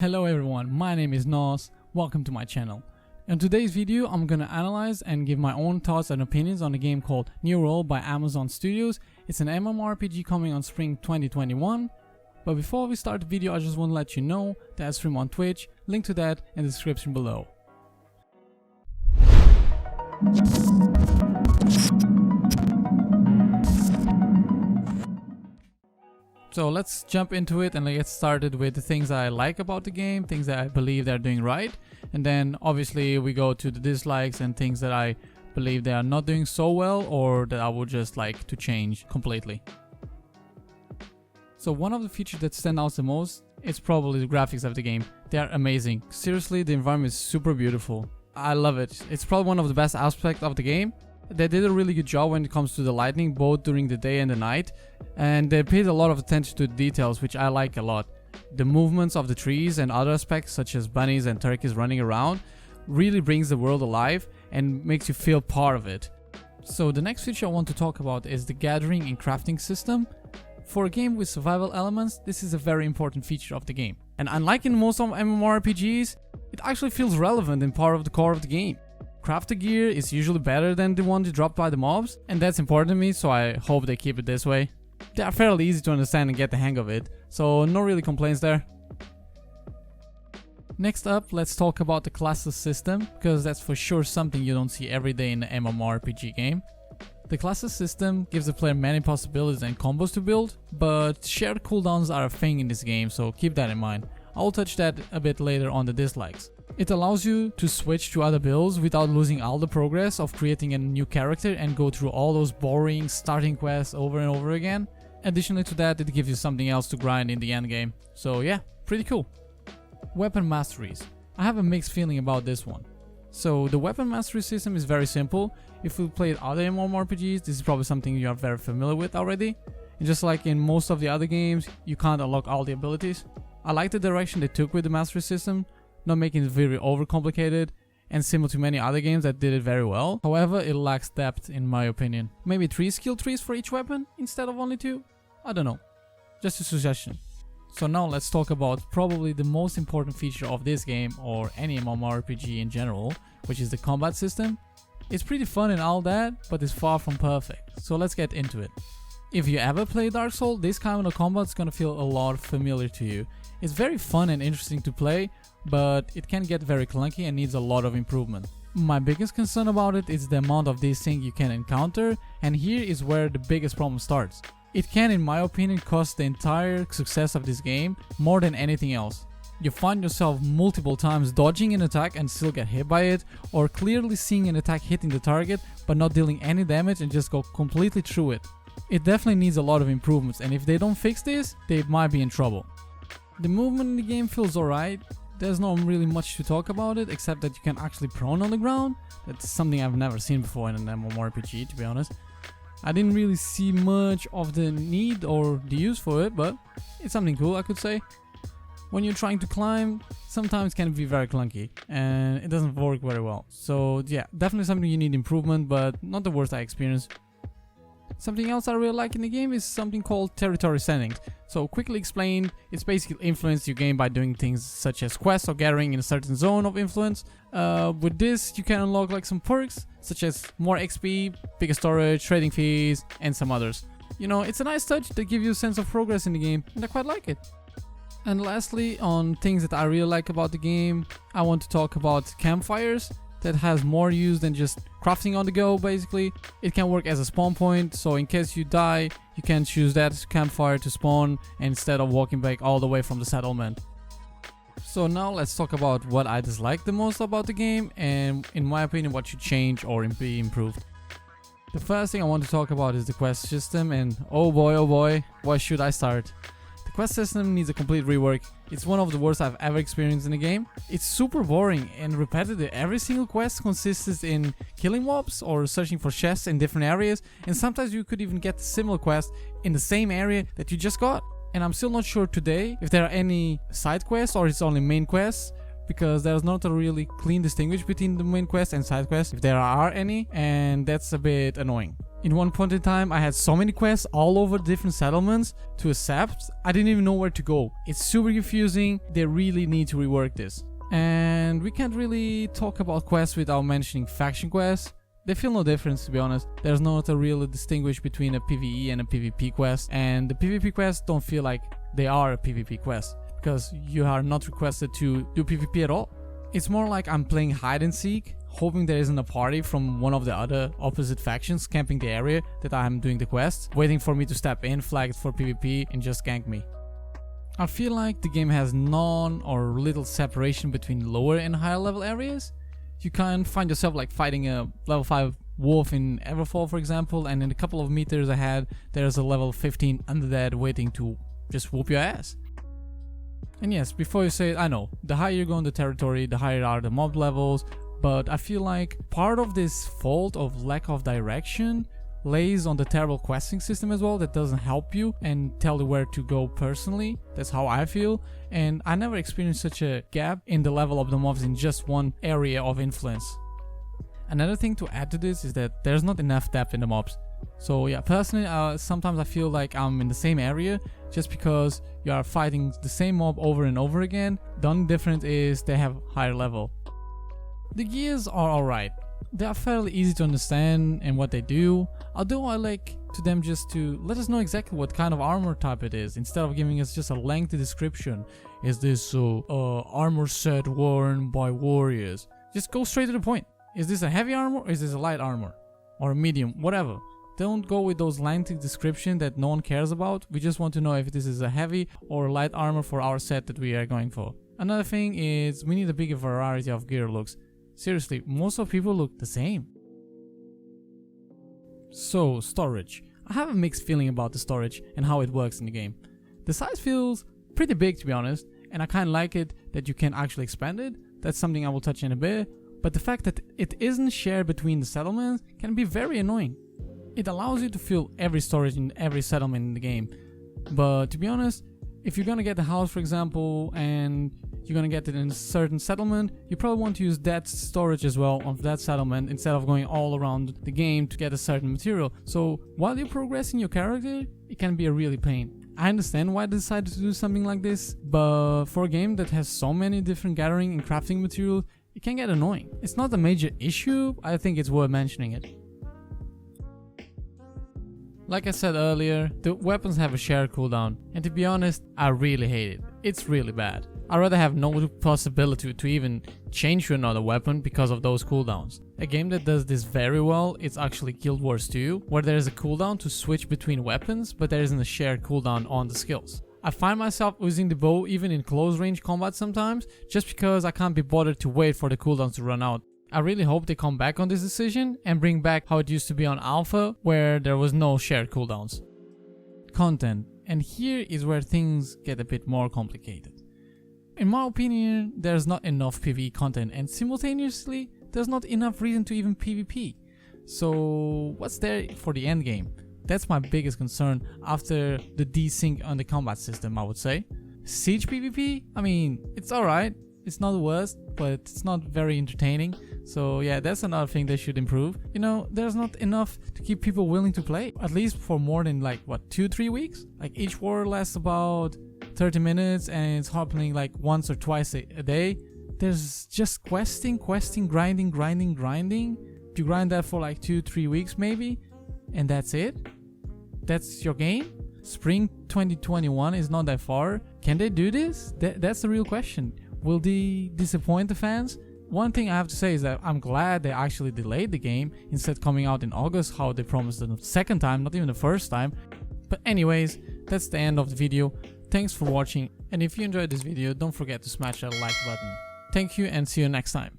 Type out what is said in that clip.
Hello everyone, my name is Nos, welcome to my channel. In today's video, I'm gonna analyze and give my own thoughts and opinions on a game called New World by Amazon Studios. It's an MMORPG coming on spring 2021. But before we start the video, I just want to let you know that I stream on Twitch, link to that in the description below. So let's jump into it and get started with the things I like about the game, things that I believe they're doing right, and then obviously we go to the dislikes and things that I believe they are not doing so well or that I would just like to change completely. So one of the features that stand out the most is probably the graphics of the game. They are amazing. Seriously, the environment is super beautiful. I love it. It's probably one of the best aspects of the game. They did a really good job when it comes to the lighting, both during the day and the night, and they paid a lot of attention to the details, which I like a lot. The movements of the trees and other aspects such as bunnies and turkeys running around really brings the world alive and makes you feel part of it. So the next feature I want to talk about is the gathering and crafting system. For a game with survival elements, this is a very important feature of the game. And unlike in most of MMORPGs, it actually feels relevant and part of the core of the game. Crafted gear is usually better than the one dropped by the mobs, and that's important to me, so I hope they keep it this way. They are fairly easy to understand and get the hang of it, so no really complaints there. Next up, let's talk about the classes system, because that's for sure something you don't see every day in an MMORPG game. The classes system gives the player many possibilities and combos to build, but shared cooldowns are a thing in this game, so keep that in mind. I'll touch that a bit later on the dislikes. It allows you to switch to other builds without losing all the progress of creating a new character and go through all those boring starting quests over and over again. Additionally to that, it gives you something else to grind in the end game. So yeah, pretty cool. Weapon masteries. I have a mixed feeling about this one. So the weapon mastery system is very simple. If you played other MMORPGs, this is probably something you are very familiar with already. And just like in most of the other games, you can't unlock all the abilities. I like the direction they took with the mastery system, not making it very overcomplicated and similar to many other games that did it very well. However, it lacks depth in my opinion. Maybe 3 skill trees for each weapon instead of only 2? I don't know. Just a suggestion. So now let's talk about probably the most important feature of this game or any MMORPG in general, which is the combat system. It's pretty fun and all that, but it's far from perfect. So let's get into it. If you ever play Dark Souls, this kind of combat is gonna feel a lot familiar to you. It's very fun and interesting to play, but it can get very clunky and needs a lot of improvement. My biggest concern about it is the amount of these things you can encounter, and here is where the biggest problem starts. It can, in my opinion, cost the entire success of this game more than anything else. You find yourself multiple times dodging an attack and still get hit by it, or clearly seeing an attack hitting the target but not dealing any damage and just go completely through it. It definitely needs a lot of improvements, and if they don't fix this, they might be in trouble. The movement in the game feels alright. There's not really much to talk about it, except that you can actually prone on the ground. That's something I've never seen before in an MMORPG, to be honest. I didn't really see much of the need or the use for it, but it's something cool, I could say. When you're trying to climb, sometimes it can be very clunky and it doesn't work very well. So yeah, definitely something you need improvement, but not the worst I experienced. Something else I really like in the game is something called territory settings. So quickly explained, it's basically influence you gain by doing things such as quests or gathering in a certain zone of influence. With this, you can unlock like some perks such as more XP, bigger storage, trading fees, and some others. You know, it's a nice touch that gives you a sense of progress in the game, and I quite like it. And lastly, on things that I really like about the game, I want to talk about campfires. That has more use than just crafting on the go. Basically, it can work as a spawn point, so in case you die, you can choose that campfire to spawn instead of walking back all the way from the settlement. So now let's talk about what I dislike the most about the game, and in my opinion what should change or be improved. The first thing I want to talk about is the quest system, and oh boy, where should I start? The quest system needs a complete rework. It's one of the worst I've ever experienced in a game. It's super boring and repetitive. Every single quest consists in killing mobs or searching for chests in different areas, and sometimes you could even get similar quests in the same area that you just got. And I'm still not sure today if there are any side quests or it's only main quests, because there's not a really clean distinguish between the main quest and side quests if there are any, and that's a bit annoying. In one point in time, I had so many quests all over different settlements to accept, I didn't even know where to go. It's super confusing, they really need to rework this. And we can't really talk about quests without mentioning faction quests. They feel no difference, to be honest. There's not a real distinguish between a PvE and a PvP quest, and the PvP quests don't feel like they are a PvP quest, because you are not requested to do PvP at all. It's more like I'm playing hide and seek, hoping there isn't a party from one of the other opposite factions camping the area that I'm doing the quest, waiting for me to step in, flagged for PvP, and just gank me. I feel like the game has none or little separation between lower and higher level areas. You can find yourself like fighting a level 5 wolf in Everfall, for example, and in a couple of meters ahead there's a level 15 undead waiting to just whoop your ass. And yes, before you say it, I know, the higher you go in the territory, the higher are the mob levels, but I feel like part of this fault of lack of direction lays on the terrible questing system as well that doesn't help you and tell you where to go personally. That's how I feel, and I never experienced such a gap in the level of the mobs in just one area of influence. Another thing to add to this is that there's not enough depth in the mobs. So yeah, personally, sometimes I feel like I'm in the same area just because you are fighting the same mob over and over again. The only difference is they have higher level. The gears are alright. They are fairly easy to understand and what they do, although I like to them just to let us know exactly what kind of armor type it is, instead of giving us just a lengthy description. Is this armor set worn by warriors? Just go straight to the point. Is this a heavy armor or is this a light armor? Or a medium, whatever. Don't go with those lengthy descriptions that no one cares about. We just want to know if this is a heavy or light armor for our set that we are going for. Another thing is we need a bigger variety of gear looks. Seriously, most of people look the same. So, storage. I have a mixed feeling about the storage and how it works in the game. The size feels pretty big, to be honest, and I kinda like it that you can actually expand it. That's something I will touch in a bit, but the fact that it isn't shared between the settlements can be very annoying. It allows you to fill every storage in every settlement in the game, but to be honest, if you're gonna get a house, for example, and you're gonna get it in a certain settlement, you probably want to use that storage as well of that settlement instead of going all around the game to get a certain material. So while you're progressing your character, it can be a really pain. I understand why they decided to do something like this, but for a game that has so many different gathering and crafting materials, it can get annoying. It's not a major issue, I think it's worth mentioning it. Like I said earlier, the weapons have a shared cooldown, and to be honest, I really hate it. It's really bad. I'd rather have no possibility to even change to another weapon because of those cooldowns. A game that does this very well is actually Guild Wars 2, where there is a cooldown to switch between weapons, but there isn't a shared cooldown on the skills. I find myself using the bow even in close range combat sometimes, just because I can't be bothered to wait for the cooldowns to run out. I really hope they come back on this decision and bring back how it used to be on Alpha, where there was no shared cooldowns. Content, and here is where things get a bit more complicated. In my opinion, there's not enough PvE content, and simultaneously, there's not enough reason to even PvP. So what's there for the end game? That's my biggest concern after the desync on the combat system, I would say. Siege PvP? I mean, it's alright. It's not the worst, but it's not very entertaining. So yeah, that's another thing they should improve. You know, there's not enough to keep people willing to play, at least for more than like, what, 2-3 weeks? Like each war lasts about 30 minutes and it's happening like once or twice a day. There's just questing, grinding. You grind that for like 2-3 weeks maybe, and that's it? That's your game? Spring 2021 is not that far. Can they do this? That's the real question. Will they disappoint the fans? One thing I have to say is that I'm glad they actually delayed the game instead coming out in August, how they promised the second time, not even the first time. But anyways, that's the end of the video. Thanks for watching, and if you enjoyed this video, don't forget to smash that like button. Thank you and see you next time.